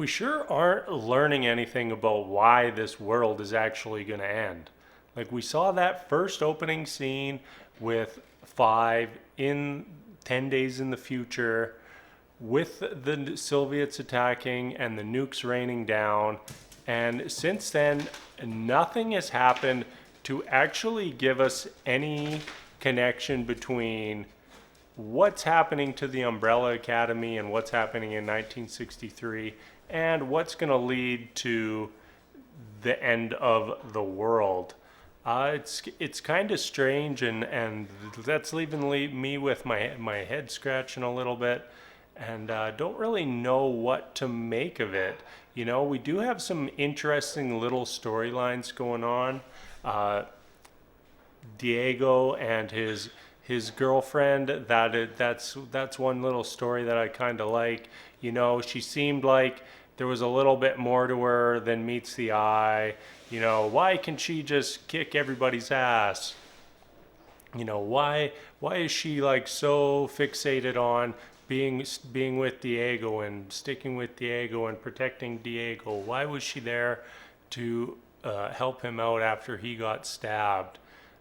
we sure aren't learning anything about why this world is actually going to end. Like, we saw that first opening scene with Five in 10 days in the future, with the Soviets attacking and the nukes raining down. And since then, nothing has happened to actually give us any connection between what's happening to the Umbrella Academy and what's happening in 1963 and what's going to lead to the end of the world. It's kind of strange, and that's leaving me with my head scratching a little bit, and don't really know what to make of it. You know, we do have some interesting little storylines going on. Diego and his girlfriend, that's one little story that I kind of like. You know, she seemed like there was a little bit more to her than meets the eye. You know, why can she just kick everybody's ass? You know, why is she like so fixated on being with Diego and sticking with Diego and protecting Diego? Why was she there to help him out after he got stabbed?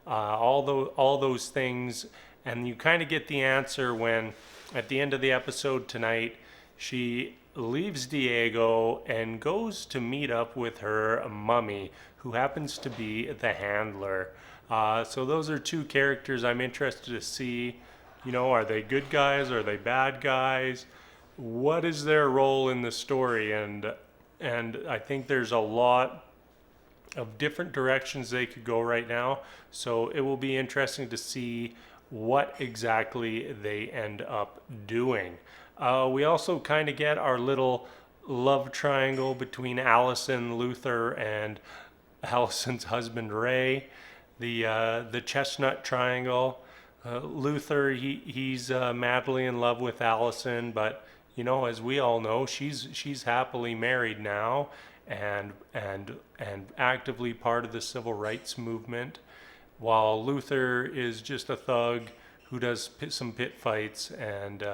All those things, and you kind of get the answer when at the end of the episode tonight she leaves Diego and goes to meet up with her mummy, who happens to be the handler. So those are two characters I'm interested to see. You know, are they good guys? Are they bad guys? What is their role in the story? And I think there's a lot of different directions they could go right now. So it will be interesting to see what exactly they end up doing. We also kind of get our little love triangle between Allison, Luther, and Allison's husband Ray, the chestnut triangle. Luther, he's madly in love with Allison, but you know, as we all know, she's happily married now, and actively part of the civil rights movement, while Luther is just a thug who does some pit fights and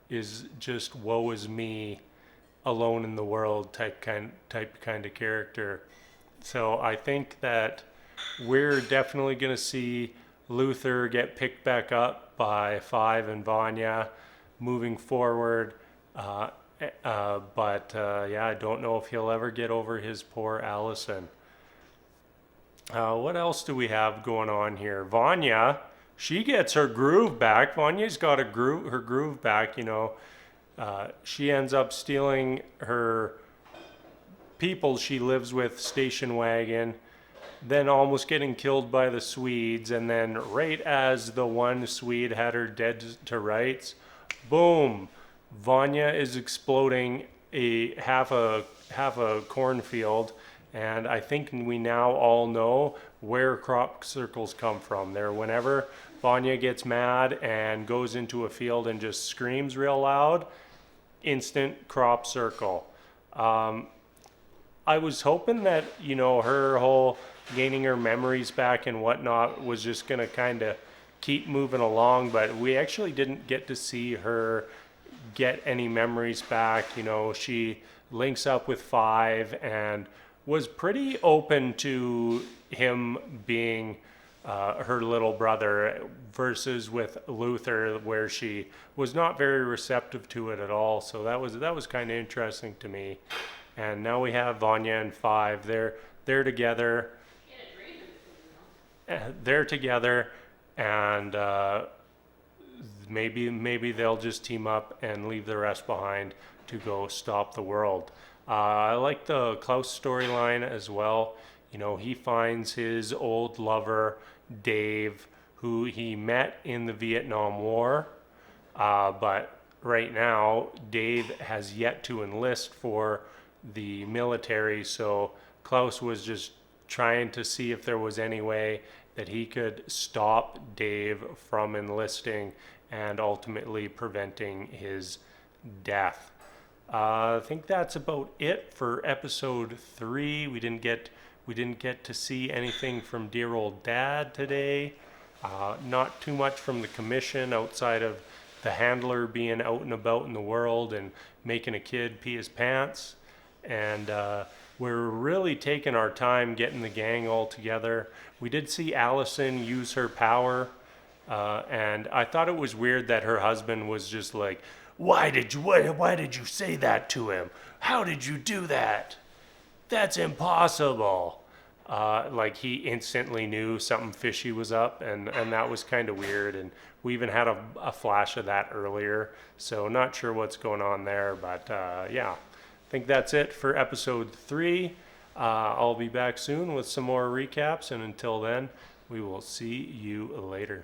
is just woe is me, alone in the world type kind of character. So I think that we're definitely going to see Luther get picked back up by Five and Vanya moving forward. But I don't know if he'll ever get over his poor Allison. What else do we have going on here? Vanya, she gets her groove back. Vanya's got her groove back, you know. She ends up stealing her people she lives with station wagon, then almost getting killed by the Swedes, and then right as the one Swede had her dead to rights, boom, Vanya is exploding half a cornfield, and I think we now all know where crop circles come from. There, whenever Vanya gets mad and goes into a field and just screams real loud, instant crop circle. I was hoping that, you know, her whole gaining her memories back and whatnot was just going to kind of keep moving along, but we actually didn't get to see her get any memories back. You know, she links up with Five and was pretty open to him being her little brother, versus with Luther, where she was not very receptive to it at all. So that was kind of interesting to me. And now we have Vanya and Five. They're together. They're together, and maybe they'll just team up and leave the rest behind to go stop the world. I like the Klaus storyline as well. You know, he finds his old lover, Dave, who he met in the Vietnam War, but right now Dave has yet to enlist for the military, so Klaus was just trying to see if there was any way that he could stop Dave from enlisting and ultimately preventing his death. I think that's about it for episode 3. We didn't get to see anything from dear old Dad today. Not too much from the commission outside of the handler being out and about in the world and making a kid pee his pants. And we're really taking our time getting the gang all together. We did see Allison use her power, and I thought it was weird that her husband was just like, why did you say that to him? How did you do that? That's impossible. Like he instantly knew something fishy was up, and that was kind of weird. And we even had a flash of that earlier, so not sure what's going on there. But yeah, I think that's it for episode 3. I'll be back soon with some more recaps, and until then, we will see you later.